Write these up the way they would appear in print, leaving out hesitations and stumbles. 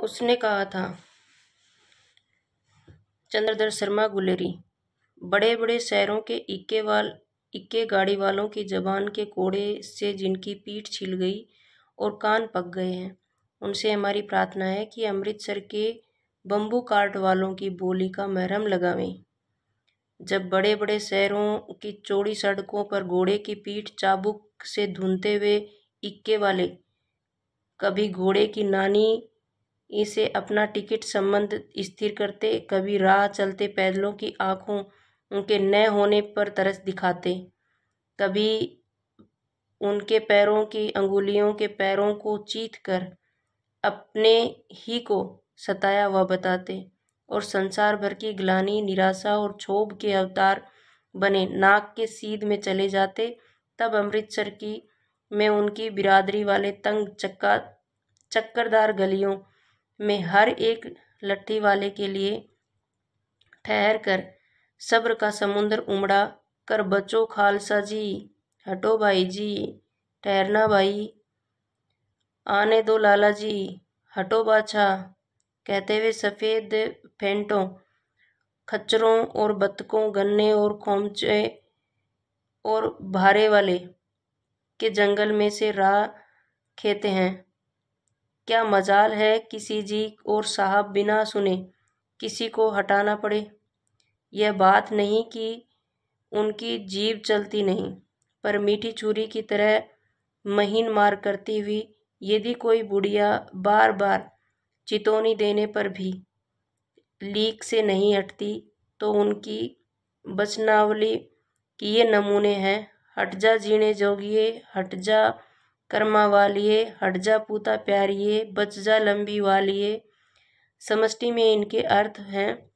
उसने कहा था। चंद्रधर शर्मा गुलेरी। बड़े बड़े शहरों के इक्के गाड़ी वालों की जबान के कोड़े से जिनकी पीठ छिल गई और कान पक गए हैं, उनसे हमारी प्रार्थना है कि अमृतसर के बम्बू कार्ट वालों की बोली का मरहम लगावें। जब बड़े बड़े शहरों की चौड़ी सड़कों पर घोड़े की पीठ चाबुक से धुनते हुए इक्के वाले कभी घोड़े की नानी इसे अपना टिकट संबंध स्थिर करते, कभी राह चलते पैदलों की आंखों उनके न होने पर तरस दिखाते, कभी उनके पैरों की अंगुलियों के पैरों को चीथ कर अपने ही को सताया हुआ बताते और संसार भर की ग्लानि, निराशा और क्षोभ के अवतार बने नाक के सीध में चले जाते, तब अमृतसर की में उनकी बिरादरी वाले तंग चक्करदार गलियों में हर एक लट्ठी वाले के लिए ठहर कर सब्र का समुद्र उमड़ा कर बचो खालसा जी, हटो भाई जी, ठहरना भाई, आने दो लाला जी, हटो बादशाह, कहते हुए सफ़ेद फेंटों, खच्चरों और बत्तकों, गन्ने और खोमचे और भारे वाले के जंगल में से राह खेते हैं। क्या मजाल है किसी जी और साहब बिना सुने किसी को हटाना पड़े। यह बात नहीं कि उनकी जीभ चलती नहीं, पर मीठी छुरी की तरह महीन मार करती हुई यदि कोई बुढ़िया बार बार चितौनी देने पर भी लीक से नहीं हटती, तो उनकी बचनावली के ये नमूने हैं। हट जा जीने जोगिए, हट जा कर्मा वालिए, हट जा पूता प्यारिए, बच जा लंबी वालिए। समष्टि में इनके अर्थ हैं,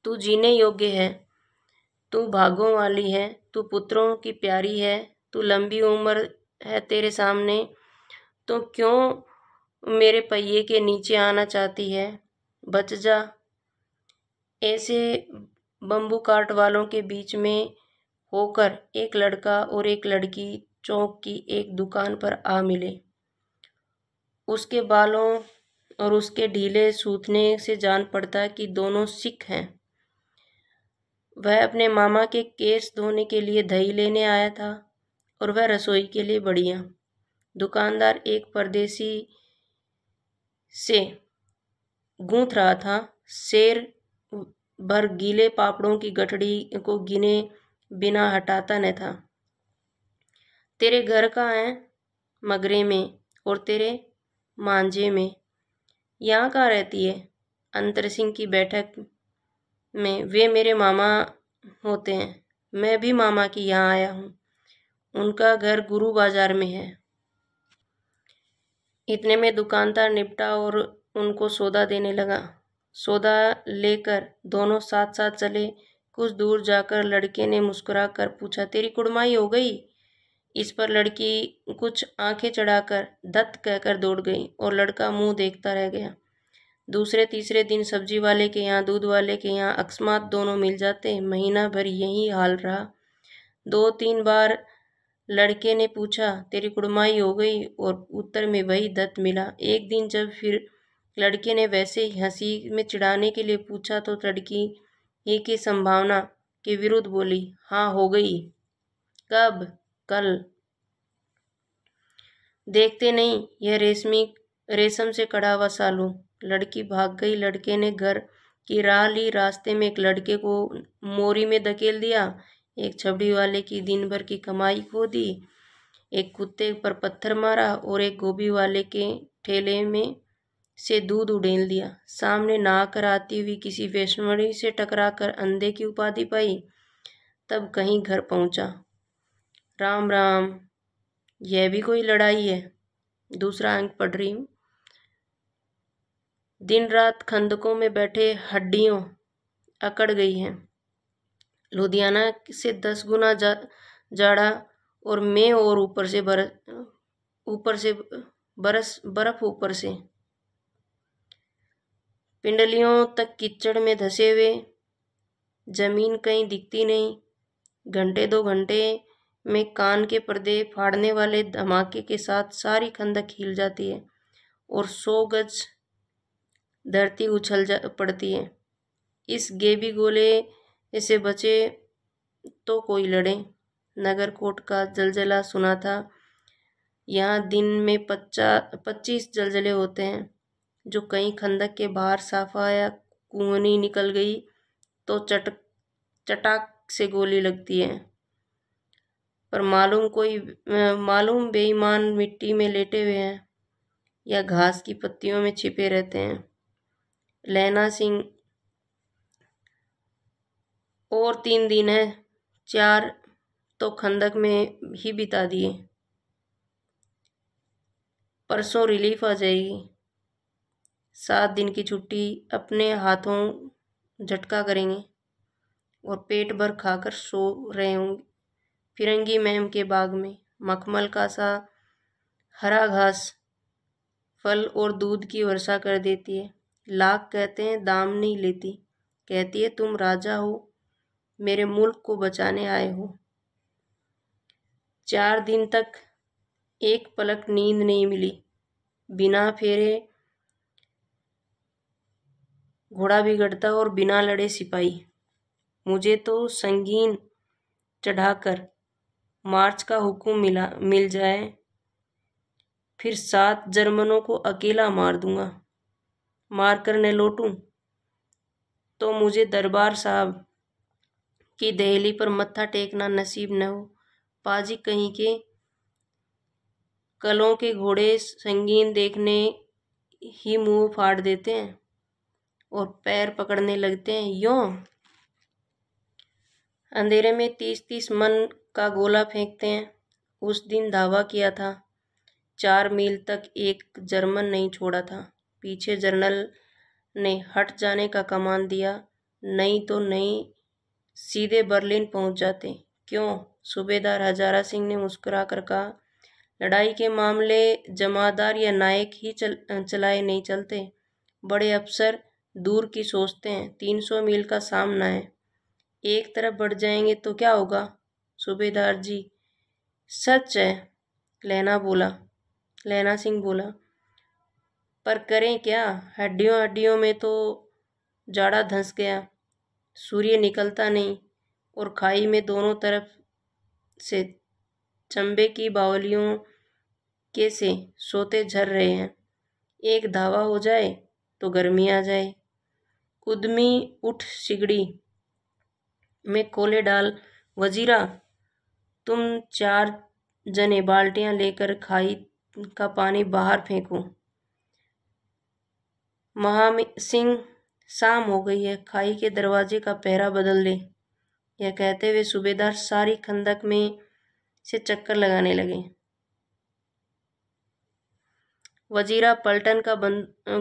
तू जीने योग्य है, तू भागों वाली है, तू पुत्रों की प्यारी है, तू लंबी उम्र है तेरे सामने, तो क्यों मेरे पहिए के नीचे आना चाहती है, बच जा। ऐसे बम्बू काट वालों के बीच में होकर एक लड़का और एक लड़की चौक की एक दुकान पर आ मिले। उसके बालों और उसके ढीले सूथने से जान पड़ता कि दोनों सिख हैं। वह अपने मामा के केस धोने के लिए दही लेने आया था और वह रसोई के लिए बढ़िया। दुकानदार एक परदेसी से गूंथ रहा था। शेर भर गीले पापड़ों की गठड़ी को गिने बिना हटाता न था। तेरे घर कहाँ है? मगरे में। और तेरे मांझे में। यहाँ कहाँ रहती है? अंतर सिंह की बैठक में। वे मेरे मामा होते हैं। मैं भी मामा की यहाँ आया हूँ। उनका घर गुरु बाजार में है। इतने में दुकानदार निपटा और उनको सौदा देने लगा। सौदा लेकर दोनों साथ साथ चले। कुछ दूर जाकर लड़के ने मुस्कुरा कर पूछा, तेरी कुड़माई हो गई? इस पर लड़की कुछ आंखें चढ़ाकर दत्त कहकर दौड़ गई और लड़का मुंह देखता रह गया। दूसरे तीसरे दिन सब्जी वाले के यहाँ, दूध वाले के यहाँ अकस्मात दोनों मिल जाते। महीना भर यही हाल रहा। 2-3 बार लड़के ने पूछा, तेरी कुड़माई हो गई? और उत्तर में वही दत्त मिला। एक दिन जब फिर लड़के ने वैसे ही हंसी में चिढ़ाने के लिए पूछा, तो लड़की ही की संभावना के विरुद्ध बोली, हाँ हो गई। कब? कल। देखते नहीं, यह रेशम से कढ़ा हुआ सालू। लड़की भाग गई। लड़के ने घर की राह ली। रास्ते में एक लड़के को मोरी में धकेल दिया, एक छबड़ी वाले की दिन भर की कमाई खो दी, एक कुत्ते पर पत्थर मारा और एक गोभी वाले के ठेले में से दूध उड़ेल दिया। सामने नहाकर आती हुई किसी वैष्णवी से टकराकर अंधे की उपाधि पाई। तब कहीं घर पहुंचा। राम राम, यह भी कोई लड़ाई है? दूसरा अंक पढ़ रही हूँ। दिन रात खंदकों में बैठे हड्डियों अकड़ गई हैं। लुधियाना से 10 गुना जाड़ा और मैं और ऊपर से बर्फ ऊपर से पिंडलियों तक कीचड़ में धसे हुए। जमीन कहीं दिखती नहीं। घंटे 2 घंटे में कान के पर्दे फाड़ने वाले धमाके के साथ सारी खंदक हिल जाती है और 100 गज धरती उछल पड़ती है। इस गेबी गोले से बचे तो कोई लड़े। नगरकोट का जलजला सुना था। यहाँ दिन में 25 जलजले होते हैं। जो कहीं खंदक के बाहर साफा या कुंवनी निकल गई तो चटाक से गोली लगती है। पर मालूम बेईमान मिट्टी में लेटे हुए हैं या घास की पत्तियों में छिपे रहते हैं। लैना सिंह और 3 दिन है, 4 तो खंदक में ही बिता दिए। परसों रिलीफ आ जाएगी। 7 दिन की छुट्टी अपने हाथों झटका करेंगे और पेट भर खाकर सो रहे होंगे। फिरंगी मैम के बाग में मखमल का सा हरा घास फल और दूध की वर्षा कर देती है। लाख कहते हैं, दाम नहीं लेती। कहती है, तुम राजा हो, मेरे मुल्क को बचाने आए हो। 4 दिन तक एक पलक नींद नहीं मिली। बिना फेरे घोड़ा बिगड़ता और बिना लड़े सिपाही। मुझे तो संगीन चढ़ाकर मार्च का हुक्म मिल जाए, फिर 7 जर्मनों को अकेला मार दूंगा। मार कर न लौटूं तो मुझे दरबार साहब की दहली पर मत्था टेकना नसीब न हो। पाजी कहीं के कलों के घोड़े संगीन देखने ही मुंह फाड़ देते हैं और पैर पकड़ने लगते हैं। यों अंधेरे में 30-30 मन का गोला फेंकते हैं। उस दिन दावा किया था, 4 मील तक एक जर्मन नहीं छोड़ा था। पीछे जनरल ने हट जाने का कमान दिया, नहीं तो नहीं सीधे बर्लिन पहुंच जाते। क्यों? सूबेदार हजारा सिंह ने मुस्कुरा कर कहा, लड़ाई के मामले जमादार या नायक ही चलाए नहीं चलते। बड़े अफसर दूर की सोचते हैं। 300 मील का सामना है, एक तरफ बढ़ जाएंगे तो क्या होगा? सूबेदार जी, सच है, लैना सिंह बोला, पर करें क्या? हड्डियों में तो जाड़ा धंस गया, सूर्य निकलता नहीं और खाई में दोनों तरफ से चंबे की बावलियों के से सोते झर रहे हैं। एक धावा हो जाए तो गर्मी आ जाए। उद्यमी उठ सिगड़ी में कोले डाल, वजीरा, तुम 4 जने बाल्टियां लेकर खाई का पानी बाहर फेंको। महासिंह, शाम हो गई है, खाई के दरवाजे का पहरा बदल दे। यह कहते हुए सूबेदार सारी खंदक में से चक्कर लगाने लगे। वजीरा पलटन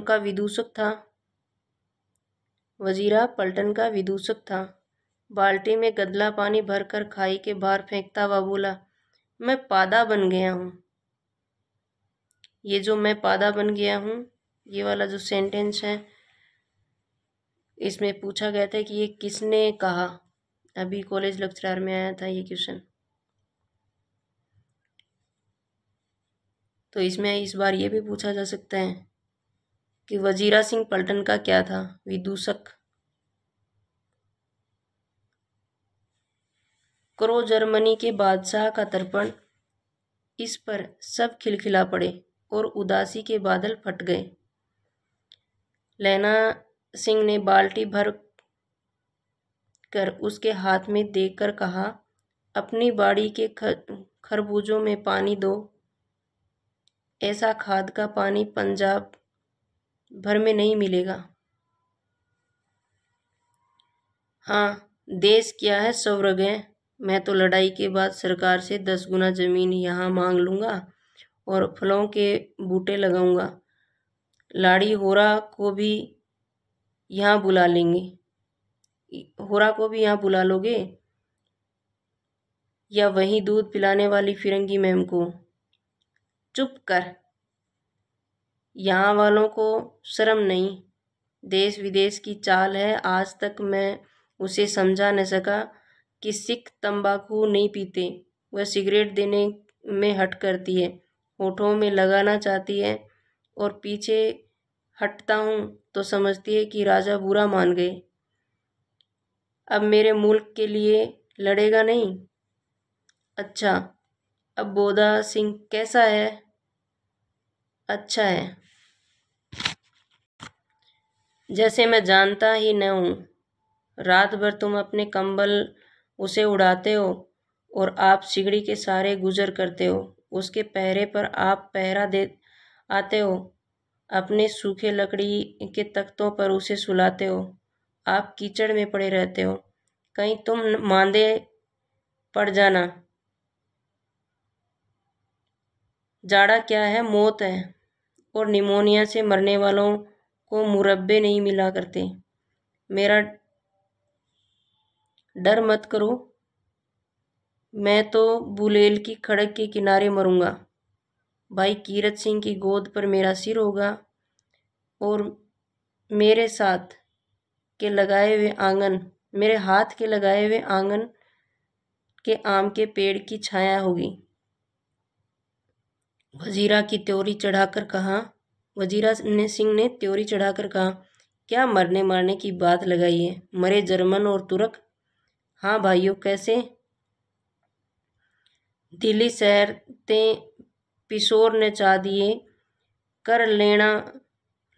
का विदूषक था। बाल्टी में गदला पानी भरकर खाई के बाहर फेंकता हुआ बोला, मैं पादा बन गया हूँ। ये जो मैं पादा बन गया हूँ, ये वाला जो सेंटेंस है, इसमें पूछा गया था कि ये किसने कहा। अभी कॉलेज लेक्चरर में आया था ये क्वेश्चन। तो इसमें इस बार ये भी पूछा जा सकता है कि वजीरा सिंह पलटन का क्या था? विदूषक। क्रो जर्मनी के बादशाह का तर्पण। इस पर सब खिलखिला पड़े और उदासी के बादल फट गए। लैना सिंह ने बाल्टी भर कर उसके हाथ में देकर कहा, अपनी बाड़ी के खरबूजों में पानी दो। ऐसा खाद का पानी पंजाब भर में नहीं मिलेगा। हाँ, देश क्या है स्वर्ग है। मैं तो लड़ाई के बाद सरकार से 10 गुना जमीन यहाँ मांग लूँगा और फलों के बूटे लगाऊंगा। लाड़ी होरा को भी यहाँ बुला लोगे या वहीं दूध पिलाने वाली फिरंगी मैम को? चुप कर, यहाँ वालों को शर्म नहीं। देश विदेश की चाल है। आज तक मैं उसे समझा न सका कि सिख तंबाकू नहीं पीते। वह सिगरेट देने में हट करती है, होठों में लगाना चाहती है और पीछे हटता हूँ तो समझती है कि राजा बुरा मान गए। अब मेरे मुल्क के लिए लड़ेगा नहीं। अच्छा, अब बोधा सिंह कैसा है? अच्छा है, जैसे मैं जानता ही न हूँ। रात भर तुम अपने कंबल उसे उड़ाते हो और आप सिगड़ी के सहारे गुजर करते हो। उसके पहरे पर आप पहरा दे आते हो। अपने सूखे लकड़ी के तख्तों पर उसे सुलाते हो। आप कीचड़ में पड़े रहते हो। कहीं तुम मांदे पड़ जाना। जाड़ा क्या है, मौत है, और निमोनिया से मरने वालों को मुरब्बे नहीं मिला करते। मेरा डर मत करो, मैं तो बुलेल की खड़क के किनारे मरूंगा। भाई कीरत सिंह की गोद पर मेरा सिर होगा और मेरे साथ के लगाए हुए आंगन मेरे हाथ के लगाए हुए आंगन के आम के पेड़ की छाया होगी। वजीरा सिंह ने त्योरी चढ़ाकर कहा, क्या मरने मारने की बात लगाई है? मरे जर्मन और तुर्क। हाँ भाइयों, कैसे? दिल्ली शहर ते पिशोर ने चा दिए, कर लेना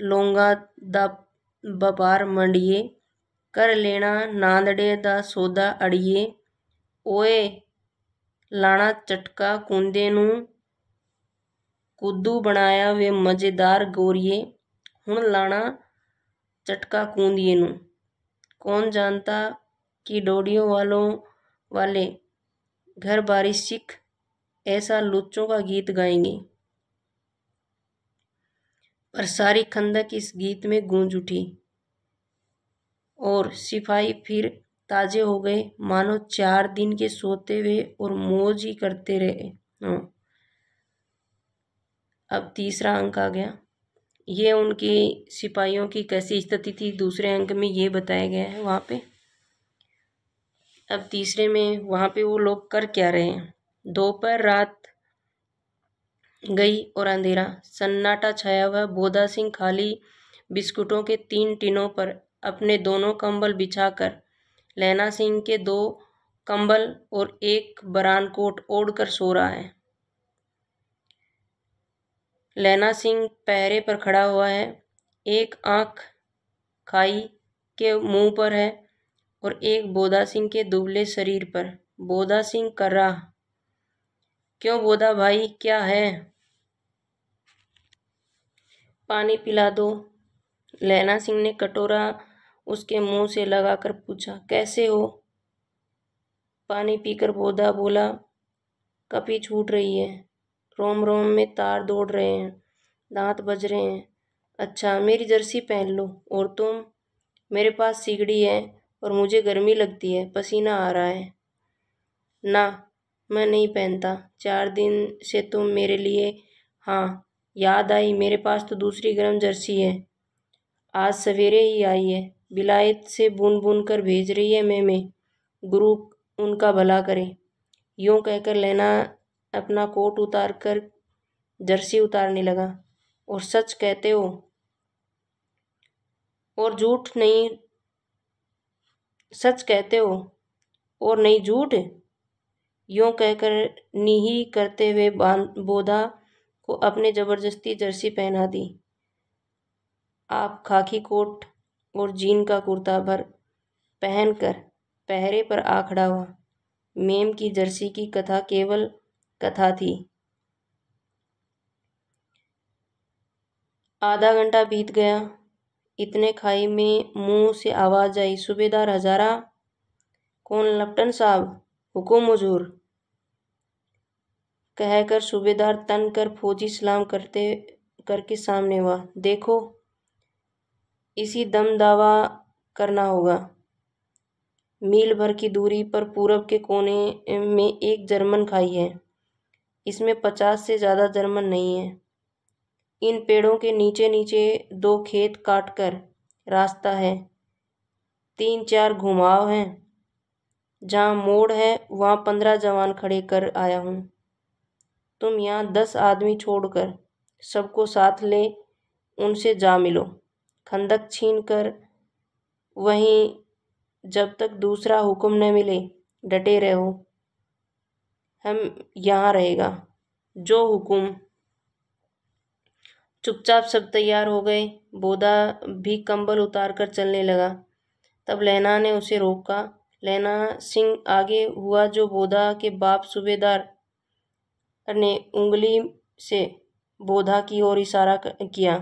लोंगा दा बपार मंडिए, कर लेना नांदड़े दा सौदा अड़िए, ओए लाना चटका कूंदे नू कुद्दू बनाया वे मजेदार गोरिए, हुण लाना चटका कूंदिए नू। कौन जानता कि डोडियों वाले घर बारी सिख ऐसा लुच्चों का गीत गाएंगे। पर सारी खंदक इस गीत में गूंज उठी और सिपाही फिर ताजे हो गए, मानो 4 दिन के सोते हुए और मौज ही करते रहे हों। अब तीसरा अंक आ गया। ये उनकी सिपाहियों की कैसी स्थिति थी, दूसरे अंक में ये बताया गया है वहाँ पे। अब तीसरे में वहाँ पे वो लोग कर क्या रहे हैं। दोपहर रात गई और अंधेरा सन्नाटा छाया हुआ। बोधा सिंह खाली बिस्कुटों के 3 टिनों पर अपने दोनों कंबल बिछाकर, लैना सिंह के 2 कंबल और एक बरान कोट ओढ़कर सो रहा है। लैना सिंह पहरे पर खड़ा हुआ है, एक आंख खाई के मुंह पर है और एक बोधा सिंह के दुबले शरीर पर। बोधा सिंह कर रहा, क्यों बोधा भाई, क्या है? पानी पिला दो। लैना सिंह ने कटोरा उसके मुंह से लगाकर पूछा, कैसे हो? पानी पीकर बोधा बोला, कपी छूट रही है, रोम रोम में तार दौड़ रहे हैं, दांत बज रहे हैं। अच्छा, मेरी जर्सी पहन लो। और तुम? मेरे पास सिगड़ी है और मुझे गर्मी लगती है, पसीना आ रहा है। ना, मैं नहीं पहनता। 4 दिन से तुम मेरे लिए। हाँ, याद आई, मेरे पास तो दूसरी गर्म जर्सी है, आज सवेरे ही आई है, विलायत से बुन बुन कर भेज रही है मैमे, गुरु उनका भला करे। यूं कहकर लेना अपना कोट उतार कर जर्सी उतारने लगा। और सच कहते हो? और झूठ नहीं, सच कहते हो और नहीं झूठ? यूं कहकर नीही करते हुए बोधा को अपने जबरदस्ती जर्सी पहना दी। आप खाकी कोट और जीन का कुर्ता भर पहनकर पहरे पर आ खड़ा हुआ। मेम की जर्सी की कथा केवल कथा थी। आधा घंटा बीत गया। इतने खाई में मुंह से आवाज आई, सूबेदार हजारा। कौन? लेफ्टिनेंट साहब, हुकुम हुजूर। कहकर सूबेदार तन कर फौजी सलाम करके सामने हुआ। देखो, इसी दम दावा करना होगा। मील भर की दूरी पर पूरब के कोने में एक जर्मन खाई है। इसमें 50 से ज्यादा जर्मन नहीं है। इन पेड़ों के नीचे नीचे 2 खेत काटकर रास्ता है, 3-4 घुमाव हैं। जहाँ मोड़ है वहाँ 15 जवान खड़े कर आया हूँ। तुम यहाँ 10 आदमी छोड़कर सबको साथ ले उनसे जा मिलो। खंदक छीन कर वहीं जब तक दूसरा हुक्म न मिले डटे रहो। हम यहाँ रहेगा। जो हुक्म। चुपचाप सब तैयार हो गए। बोधा भी कंबल उतार कर चलने लगा। तब लैला ने उसे रोका। लैला सिंह आगे हुआ जो बोधा के बाप सूबेदार ने उंगली से बोधा की ओर इशारा किया।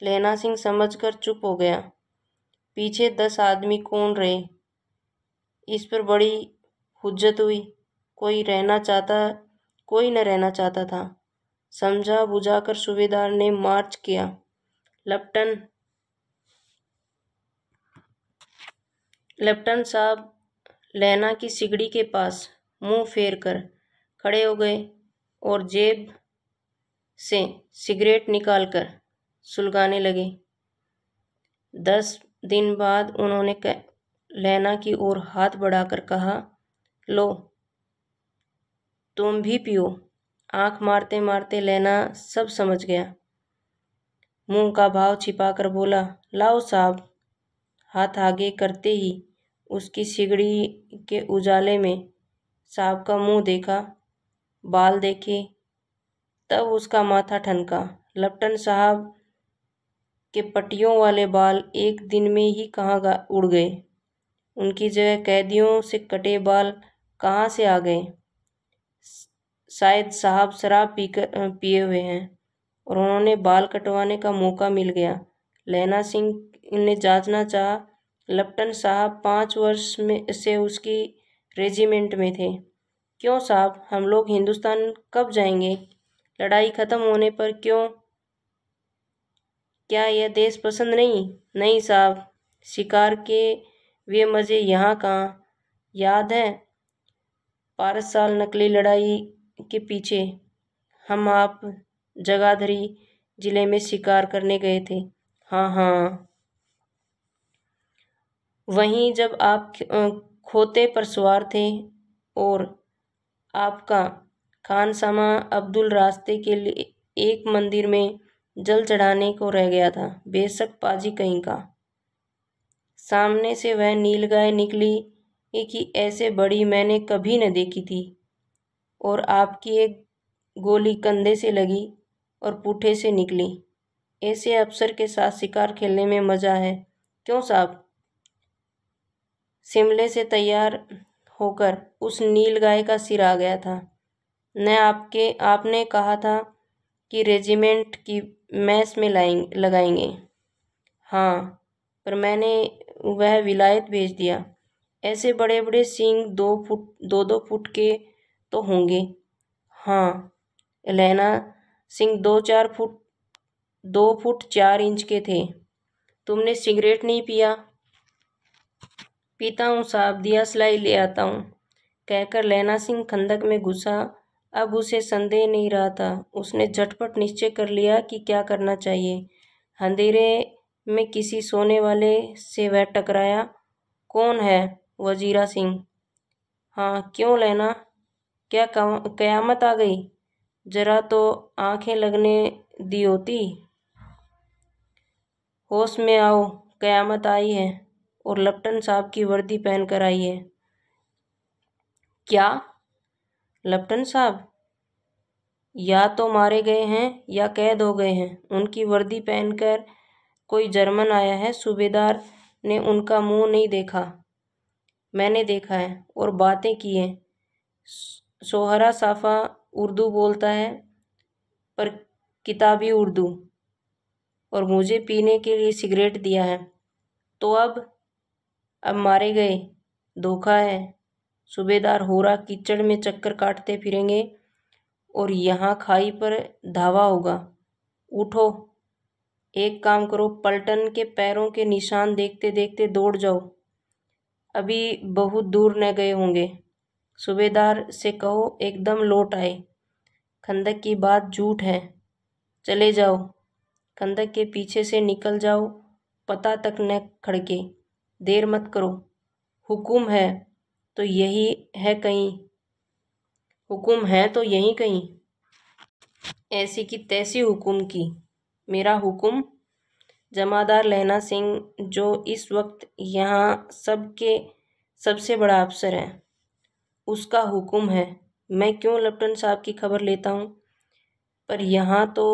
लैला सिंह समझकर चुप हो गया। पीछे 10 आदमी कौन रहे, इस पर बड़ी हुज्जत हुई। कोई न रहना चाहता था। समझा बुझाकर सूबेदार ने मार्च किया। लेफ्टिनेंट साहब लैला की सिगड़ी के पास मुंह फेर कर खड़े हो गए और जेब से सिगरेट निकालकर सुलगाने लगे। 10 दिन बाद उन्होंने लैला की ओर हाथ बढ़ाकर कहा, लो तुम भी पियो। आंख मारते मारते लैला सब समझ गया। मुंह का भाव छिपाकर बोला, लाओ साहब। हाथ आगे करते ही उसकी सिगड़ी के उजाले में साहब का मुंह देखा, बाल देखे, तब उसका माथा ठनका। लेफ्टिनेंट साहब के पट्टियों वाले बाल एक दिन में ही कहाँ उड़ गए। उनकी जगह कैदियों से कटे बाल कहाँ से आ गए। शायद साहब शराब पिए हुए हैं और उन्होंने बाल कटवाने का मौका मिल गया। लैला सिंह ने जांचना चाहा। लेफ्टिनेंट साहब 5 वर्ष से उसकी रेजिमेंट में थे। क्यों साहब, हम लोग हिंदुस्तान कब जाएंगे? लड़ाई खत्म होने पर क्यों? क्या यह देश पसंद नहीं? नहीं साहब, शिकार के वे मज़े यहाँ कहाँ। याद है 5 साल नकली लड़ाई के पीछे हम आप जगाधरी जिले में शिकार करने गए थे। हाँ हाँ, वहीं जब आप खोते पर सवार थे और आपका खानसामा अब्दुल रास्ते के लिए एक मंदिर में जल चढ़ाने को रह गया था। बेशक पाजी कहीं का। सामने से वह नीलगाय निकली कि ऐसे बड़ी मैंने कभी न देखी थी, और आपकी एक गोली कंधे से लगी और पुट्ठे से निकली। ऐसे अफसर के साथ शिकार खेलने में मज़ा है। क्यों साहब? शिमले से तैयार होकर उस नीलगाय का सिर आ गया था। न आपने कहा था कि रेजिमेंट की मैस में लगाएंगे। हाँ, पर मैंने वह विलायत भेज दिया। ऐसे बड़े बड़े सींग 2 फुट के तो होंगे। हाँ, लैला सिंह 2 फुट 4 इंच के थे। तुमने सिगरेट नहीं पिया? पीता हूँ साहब, दिया सलाई ले आता हूँ, कहकर लैला सिंह खंदक में घुसा। अब उसे संदेह नहीं रहा था। उसने झटपट निश्चय कर लिया कि क्या करना चाहिए। अंधेरे में किसी सोने वाले से वह टकराया। कौन है? वजीरा सिंह। हाँ, क्यों लैला, क्या कयामत आ गई? जरा तो आंखें लगने दी होती। होश में आओ, कयामत आई है और लेफ्टिनेंट साहब की वर्दी पहनकर आई है। क्या? लेफ्टिनेंट साहब या तो मारे गए हैं या कैद हो गए हैं। उनकी वर्दी पहनकर कोई जर्मन आया है। सूबेदार ने उनका मुंह नहीं देखा। मैंने देखा है और बातें की हैं। सोहरा साफा उर्दू बोलता है, पर किताबी उर्दू, और मुझे पीने के लिए सिगरेट दिया है। तो अब मारे गए। धोखा है। सूबेदार होरा कीचड़ में चक्कर काटते फिरेंगे और यहाँ खाई पर धावा होगा। उठो, एक काम करो, पलटन के पैरों के निशान देखते देखते दौड़ जाओ। अभी बहुत दूर न गए होंगे। सूबेदार से कहो एकदम लौट आए। खंदक की बात झूठ है। चले जाओ, खंदक के पीछे से निकल जाओ, पता तक न खड़के। देर मत करो। हुक्म है तो यही है कहीं। हुक्म है तो यहीं कहीं। ऐसी की तैसी हुक्म की। मेरा हुक्म जमादार लहना सिंह, जो इस वक्त यहाँ सबके सबसे बड़ा अफसर है, उसका हुक्म है। मैं क्यों लेफ्टिनेंट साहब की खबर लेता हूँ? पर यहाँ तो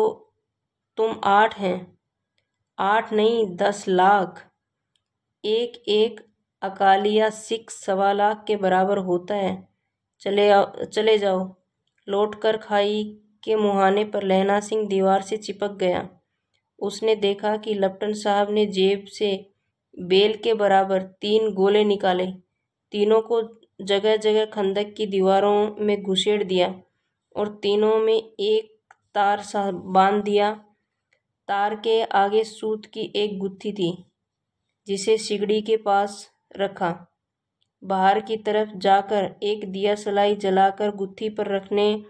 तुम 8 हैं। 8 नहीं, 10 लाख। एक एक अकालिया सिख 1.25 लाख के बराबर होता है। चले जाओ। लौटकर खाई के मुहाने पर लहना सिंह दीवार से चिपक गया। उसने देखा कि लेफ्टिनेंट साहब ने जेब से बेल के बराबर 3 गोले निकाले। तीनों को जगह जगह खंदक की दीवारों में घुसेड़ दिया और तीनों में एक तार सा बांध दिया। तार के आगे सूत की एक गुत्थी थी, जिसे सिगड़ी के पास रखा। बाहर की तरफ जाकर एक दिया सलाई जलाकर गुत्थी पर रखने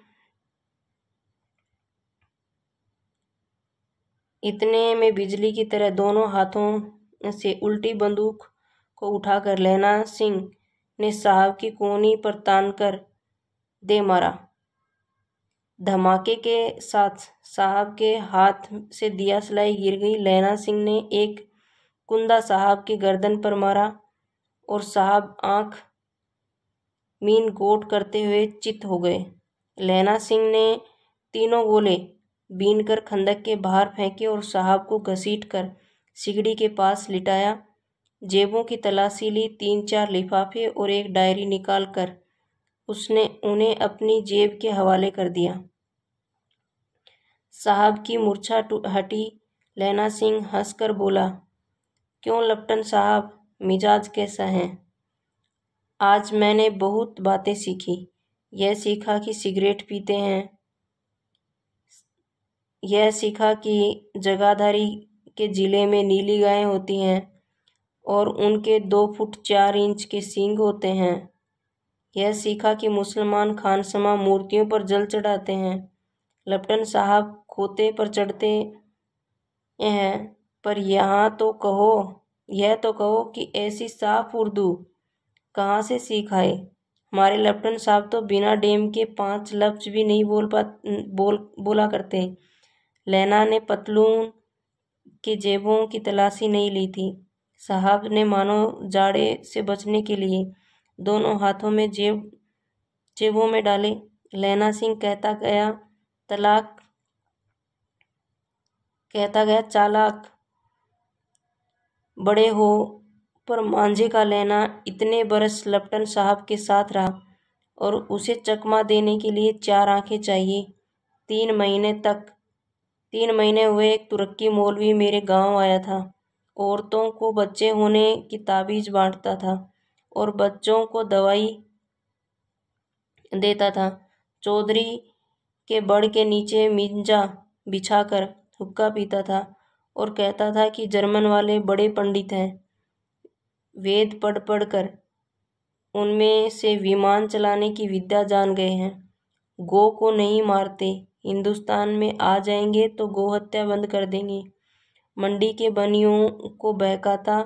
इतने में बिजली की तरह दोनों हाथों से उल्टी बंदूक को उठाकर लहना सिंह ने साहब की कोहनी पर तान कर दे मारा। धमाके के साथ साहब के हाथ से दिया सलाई गिर गई। लहना सिंह ने एक कुंदा साहब की गर्दन पर मारा और साहब आंख मीन गोट करते हुए चित हो गए। लहना सिंह ने तीनों गोले बीनकर खंदक के बाहर फेंके और साहब को घसीटकर सिगड़ी के पास लिटाया। जेबों की तलाशी ली। 3-4 लिफाफे और एक डायरी निकालकर उसने उन्हें अपनी जेब के हवाले कर दिया। साहब की मूर्छा हटी। लहना सिंह हंसकर बोला, क्यों लेफ्टिनेंट साहब, मिजाज कैसा है? आज मैंने बहुत बातें सीखी। यह सीखा कि सिगरेट पीते हैं, यह सीखा कि जगाधारी के जिले में नीली गायें होती हैं और उनके 2 फुट 4 इंच के सींग होते हैं। यह सीखा कि मुसलमान खानसमा मूर्तियों पर जल चढ़ाते हैं। लेफ्टिनेंट साहब खोते पर चढ़ते हैं, पर यह तो कहो कि ऐसी साफ उर्दू कहाँ से सीख आए? हमारे लेफ्टिनेंट साहब तो बिना डेम के 5 लफ्ज भी नहीं बोला करते। लैना ने पतलून के जेबों की तलाशी नहीं ली थी। साहब ने मानो जाड़े से बचने के लिए दोनों हाथों में जेबों में डाले। लहना सिंह कहता गया, चालाक बड़े हो। पर मांझे का लहना इतने बरस लेफ्टिनेंट साहब के साथ रहा और उसे चकमा देने के लिए 4 आंखें चाहिए। 3 महीने हुए एक तुर्की मौलवी मेरे गांव आया था। औरतों को बच्चे होने की ताबीज बांटता था और बच्चों को दवाई देता था। चौधरी के बड़ के नीचे मिंजा बिछाकर हुक्का पीता था और कहता था कि जर्मन वाले बड़े पंडित हैं। वेद पढ़ कर उनमें से विमान चलाने की विद्या जान गए हैं। गौ को नहीं मारते। हिंदुस्तान में आ जाएंगे तो गोहत्या बंद कर देंगे। मंडी के बनियों को बहकाता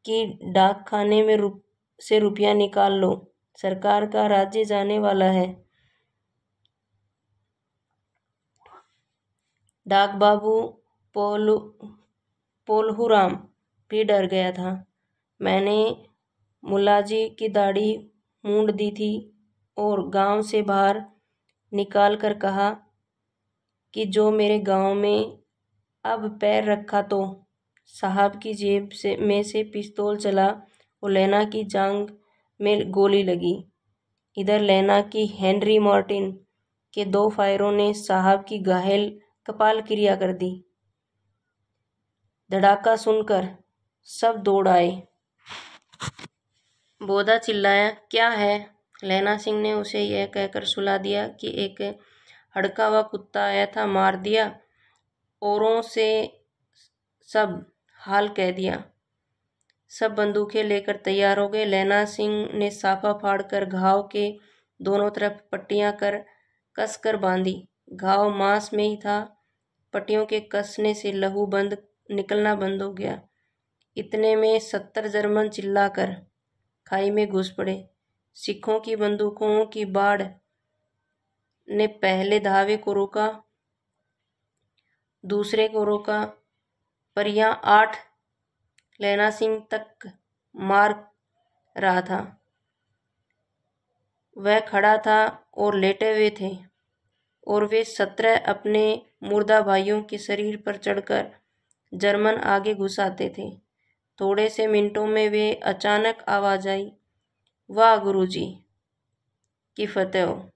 कि डाक खाने में से रुपया निकाल लो, सरकार का राज्य जाने वाला है। डाक बाबू पोलहुराम भी डर गया था। मैंने मुलाजी की दाढ़ी मूंड दी थी और गांव से बाहर निकाल कर कहा कि जो मेरे गांव में अब पैर रखा तो साहब की जेब में से पिस्तौल चला और लैना की जांघ में गोली लगी। इधर लैना की हेनरी मार्टिन के 2 फायरों ने साहब की घायल कपाल क्रिया कर दी। धड़ाका सुनकर सब दौड़ आए। बोधा चिल्लाया, क्या है? लहना सिंह ने उसे यह कहकर सुला दिया कि एक हड़का हुआ कुत्ता आया था, मार दिया। औरों से सब हाल कह दिया। सब बंदूकें लेकर तैयार हो गए। लहना सिंह ने साफा फाड़कर घाव के दोनों तरफ पट्टियां कस कर बांधी। घाव मांस में ही था। पट्टियों के कसने से लहू निकलना बंद हो गया। इतने में 70 जर्मन चिल्लाकर खाई में घुस पड़े। सिखों की बंदूकों की बाढ़ ने पहले धावे को रोका, दूसरे को रोका, पर यहाँ 8 लैना सिंह तक मार रहा था। वह खड़ा था और लेटे हुए थे और वे 17 अपने मुर्दा भाइयों के शरीर पर चढ़कर जर्मन आगे घुस आते थे। थोड़े से मिनटों में वे अचानक आवाज आई, वाह गुरुजी की फतेह हो,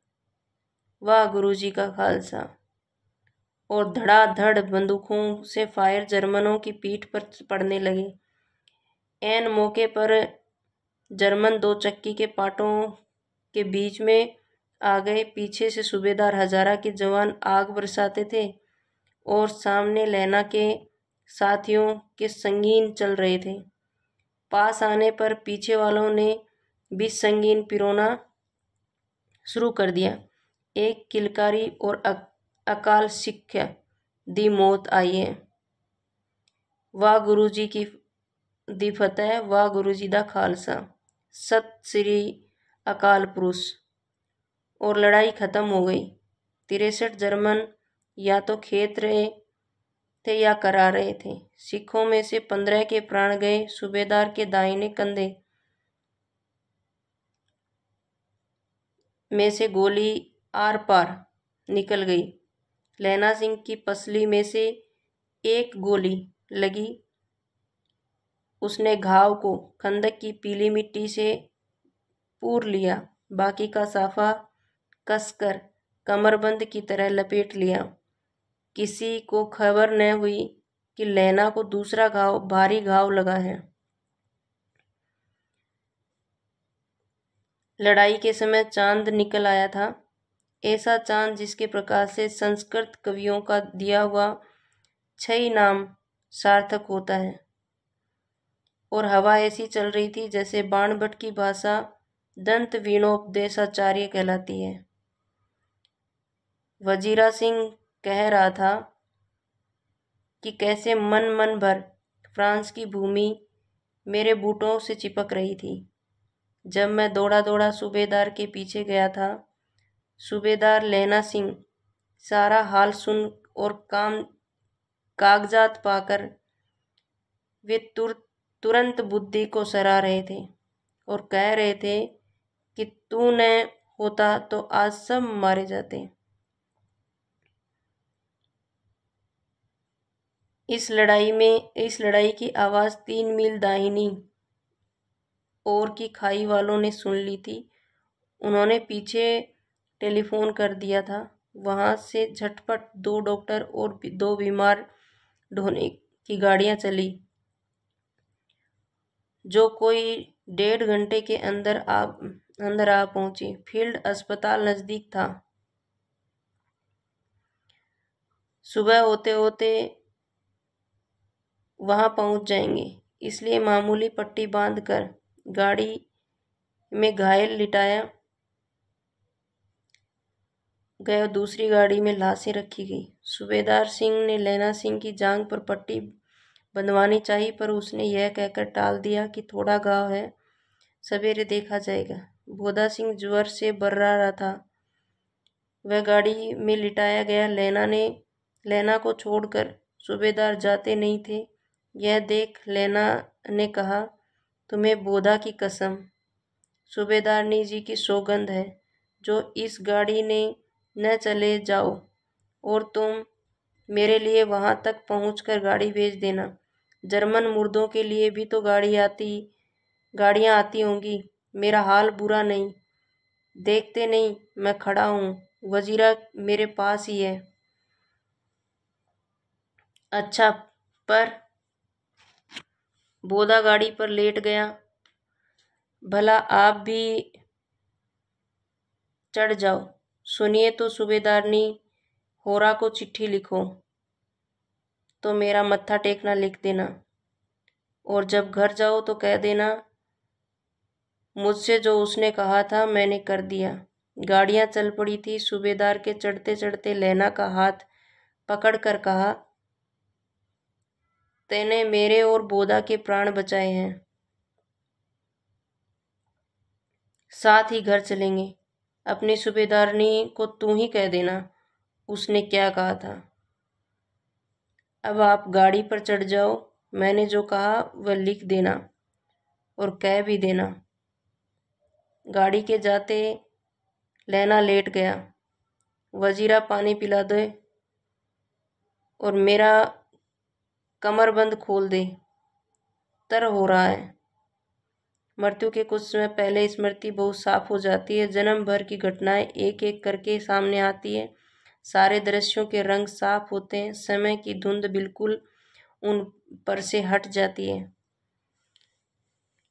वाह गुरुजी का खालसा। और धड़ाधड़ बंदूकों से फायर जर्मनों की पीठ पर पड़ने लगे। ऐन मौके पर जर्मन 2 चक्की के पाटों के बीच में आ गए। पीछे से सूबेदार हजारा के जवान आग बरसाते थे और सामने लैना के साथियों के संगीन चल रहे थे। पास आने पर पीछे वालों ने भी संगीन पिरोना शुरू कर दिया। एक किलकारी और अकाल शिक्षा दी मौत आई है। वाह गुरुजी की दी फतेह, वाह गुरुजी दा खालसा, सत श्री अकाल पुरुष। और लड़ाई खत्म हो गई। 63 जर्मन या तो खेत रहे थे या करा रहे थे। सिखों में से 15 के प्राण गए। सूबेदार के दाहिने कंधे में से गोली आर पार निकल गई। लैना सिंह की पसली में से एक गोली लगी। उसने घाव को खंदक की पीली मिट्टी से पूर लिया। बाकी का साफा कसकर कमरबंद की तरह लपेट लिया। किसी को खबर न हुई कि लैना को दूसरा घाव, भारी घाव लगा है। लड़ाई के समय चांद निकल आया था, ऐसा चांद जिसके प्रकाश से संस्कृत कवियों का दिया हुआ छई नाम सार्थक होता है। और हवा ऐसी चल रही थी जैसे बाणभट्ट की भाषा दंत वीणोपदेशाचार्य कहलाती है। वजीरा सिंह कह रहा था कि कैसे मन मन भर फ्रांस की भूमि मेरे बूटों से चिपक रही थी। जब मैं दौड़ा दौड़ा सूबेदार के पीछे गया था, सूबेदार लैना सिंह सारा हाल सुन और कागजात पाकर वे तुरंत बुद्धि को सराह रहे थे और कह रहे थे कि तू न होता तो आज सब मारे जाते। इस लड़ाई की आवाज 3 मील दाहिनी ओर की खाई वालों ने सुन ली थी। उन्होंने पीछे टेलीफोन कर दिया था। वहां से झटपट 2 डॉक्टर और 2 बीमार ढोने की गाड़ियां चली, जो कोई 1.5 घंटे के अंदर आ पहुंची। फील्ड अस्पताल नजदीक था। सुबह होते होते वहां पहुंच जाएंगे, इसलिए मामूली पट्टी बांधकर गाड़ी में घायल लिटाया गया। दूसरी गाड़ी में लाशें रखी गई। सूबेदार सिंह ने लैना सिंह की जांघ पर पट्टी बंधवानी चाहिए, पर उसने यह कहकर टाल दिया कि थोड़ा घाव है, सवेरे देखा जाएगा। भोदा सिंह ज्वर से बर्रा रहा था। वह गाड़ी में लिटाया गया। लैना को छोड़कर सूबेदार जाते नहीं थे। यह देख लैना ने कहा, तुम्हें बोधा की कसम, सूबेदारनी जी की सौगंध है, जो इस गाड़ी ने न चले जाओ और तुम मेरे लिए वहां तक पहुंचकर गाड़ी भेज देना। जर्मन मुर्दों के लिए भी तो गाड़ियां आती होंगी। मेरा हाल बुरा नहीं, देखते नहीं मैं खड़ा हूं, वजीरा मेरे पास ही है। अच्छा, पर बोधा गाड़ी पर लेट गया। भला आप भी चढ़ जाओ। सुनिए तो सूबेदारनी, होरा को चिट्ठी लिखो तो मेरा मत्था टेकना लिख देना, और जब घर जाओ तो कह देना मुझसे जो उसने कहा था मैंने कर दिया। गाड़ियां चल पड़ी थी। सूबेदार के चढ़ते चढ़ते लैना का हाथ पकड़कर कहा, तैने मेरे और बोधा के प्राण बचाए हैं, साथ ही घर चलेंगे। अपनी सूबेदारनी को तू ही कह देना उसने क्या कहा था। अब आप गाड़ी पर चढ़ जाओ, मैंने जो कहा वह लिख देना और कह भी देना। गाड़ी के जाते लैना लेट गया। वजीरा पानी पिला दे और मेरा कमरबंद खोल दे, तर हो रहा है। मृत्यु के कुछ समय पहले स्मृति बहुत साफ हो जाती है। जन्म भर की घटनाएं एक एक करके सामने आती है। सारे दृश्यों के रंग साफ होते हैं। समय की धुंध बिल्कुल उन पर से हट जाती है।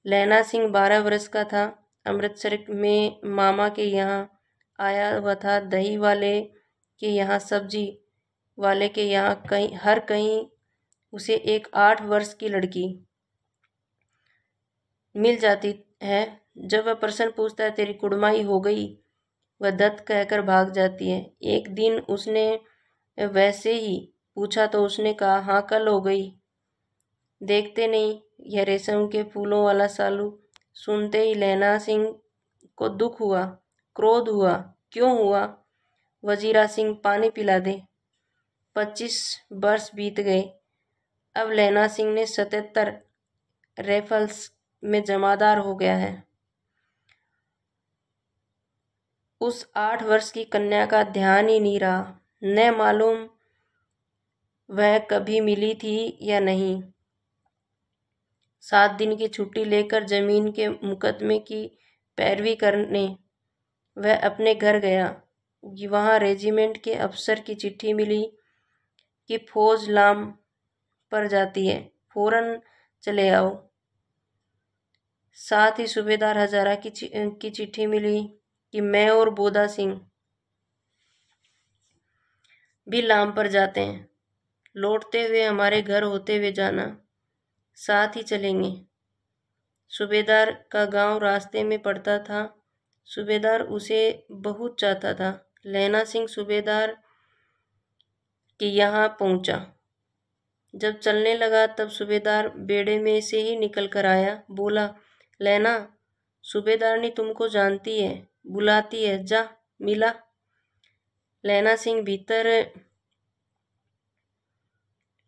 लैना सिंह 12 वर्ष का था। अमृतसर में मामा के यहाँ आया हुआ था। दही वाले के यहाँ, सब्जी वाले के यहाँ, कहीं उसे एक 8 वर्ष की लड़की मिल जाती है। जब वह प्रश्न पूछता है, तेरी कुड़माई हो गई, वह दत्त कहकर भाग जाती है। एक दिन उसने वैसे ही पूछा तो उसने कहा, हाँ कल हो गई। देखते नहीं, यह रेशम के फूलों वाला सालू। सुनते ही लैना सिंह को दुख हुआ, क्रोध हुआ। क्यों हुआ? वजीरा सिंह पानी पिला दे। 25 वर्ष बीत गए। अब लैना सिंह ने 77 राइफल्स में जमादार हो गया है। उस 8 वर्ष की कन्या का ध्यान ही नहीं रहा। न मालूम वह कभी मिली थी या नहीं। 7 दिन की छुट्टी लेकर जमीन के मुकदमे की पैरवी करने वह अपने घर गया। वहाँ रेजिमेंट के अफसर की चिट्ठी मिली कि फौज लाम पर जाती है, फौरन चले आओ। साथ ही सूबेदार हजारा की चिट्ठी मिली कि मैं और बोधा सिंह भी लाम पर जाते हैं। लौटते हुए हमारे घर होते हुए जाना, साथ ही चलेंगे। सूबेदार का गांव रास्ते में पड़ता था। सूबेदार उसे बहुत चाहता था। लैना सिंह सूबेदार के यहाँ पहुंचा। जब चलने लगा तब सूबेदार बेड़े में से ही निकल कर आया। बोला, लैना, सूबेदारनी तुमको जानती है, बुलाती है, जा मिला। लैना सिंह भीतर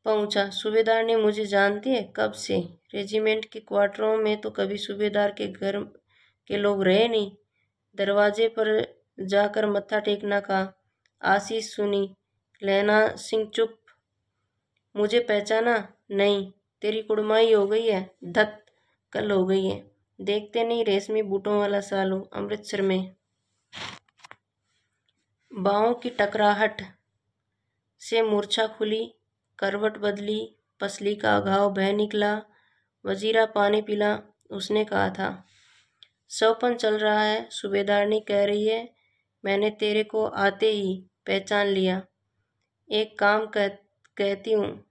पहुंचा। सूबेदार ने मुझे जानती है? कब से? रेजिमेंट के क्वार्टरों में तो कभी सूबेदार के घर के लोग रहे नहीं। दरवाजे पर जाकर मत्था टेकना कहा। आशीष सुनी। लैना सिंह चुप। मुझे पहचाना? नहीं। तेरी कुड़माई हो गई है? धत, कल हो गई है। देखते नहीं, रेशमी बूटों वाला सालू। अमृतसर में बाहों की टकराहट से मूर्छा खुली, करवट बदली, पसली का घाव बह निकला। वजीरा पानी पिला, उसने कहा था। सौपन चल रहा है, सूबेदारनी कह रही है। मैंने तेरे को आते ही पहचान लिया। एक काम कहती हूँ,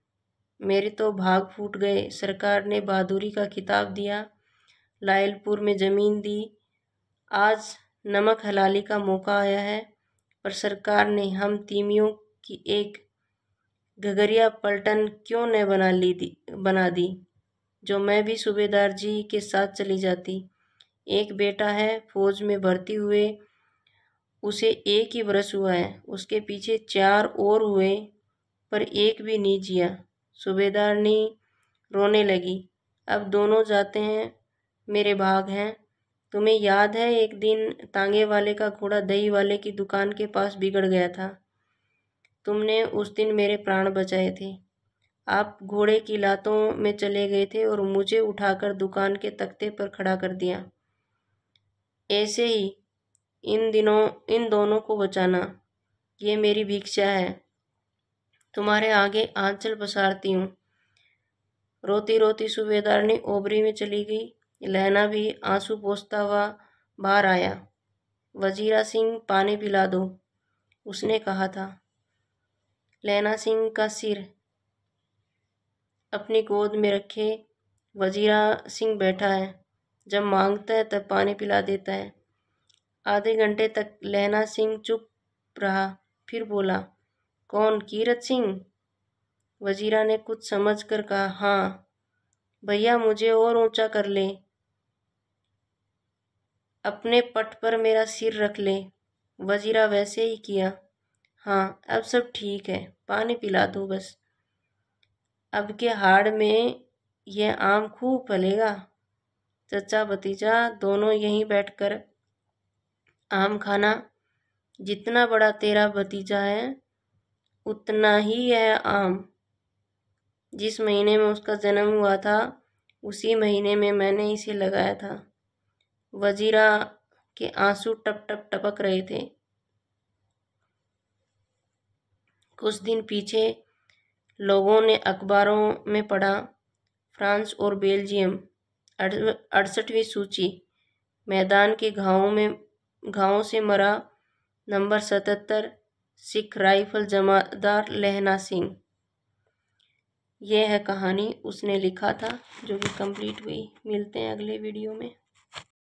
मेरे तो भाग फूट गए। सरकार ने बहादुरी का खिताब दिया, लायलपुर में जमीन दी। आज नमक हलाली का मौका आया है, पर सरकार ने हम तीमियों की एक घगरिया पलटन क्यों न बना दी, जो मैं भी सूबेदार जी के साथ चली जाती। एक बेटा है, फौज में भर्ती हुए उसे 1 ही वर्ष हुआ है। उसके पीछे 4 और हुए, पर एक भी नहीं जिया। सूबेदारनी रोने लगी। अब दोनों जाते हैं, मेरे भाग हैं। तुम्हें याद है, एक दिन तांगे वाले का घोड़ा दही वाले की दुकान के पास बिगड़ गया था। तुमने उस दिन मेरे प्राण बचाए थे। आप घोड़े की लातों में चले गए थे और मुझे उठाकर दुकान के तख्ते पर खड़ा कर दिया। ऐसे ही इन दोनों को बचाना, ये मेरी भिक्षा है। तुम्हारे आगे आंचल पसारती हूँ। रोती रोती सूबेदारनी ओबरी में चली गई। लैना भी आंसू पोंछता हुआ बाहर आया। वजीरा सिंह, पानी पिला दो, उसने कहा था। लैना सिंह का सिर अपनी गोद में रखे वजीरा सिंह बैठा है। जब मांगता है तब पानी पिला देता है। आधे घंटे तक लैना सिंह चुप रहा, फिर बोला, कौन? कीरत सिंह? वजीरा ने कुछ समझ कर कहा, हाँ भैया, मुझे और ऊंचा कर ले, अपने पट पर मेरा सिर रख ले। वजीरा वैसे ही किया। हाँ, अब सब ठीक है, पानी पिला दो बस। अब के हाड़ में यह आम खूब फलेगा। चचा भतीजा दोनों यहीं बैठकर आम खाना। जितना बड़ा तेरा भतीजा है उतना ही यह आम। जिस महीने में उसका जन्म हुआ था उसी महीने में मैंने इसे लगाया था। वजीरा के आंसू टप टप टपक रहे थे। कुछ दिन पीछे लोगों ने अखबारों में पढ़ा, फ्रांस और बेल्जियम 68वीं सूची, मैदान के घावों से मरा नंबर 77 सिख राइफल जमादार लहना सिंह। यह है कहानी उसने लिखा था जो कि कंप्लीट हुई। मिलते हैं अगले वीडियो में।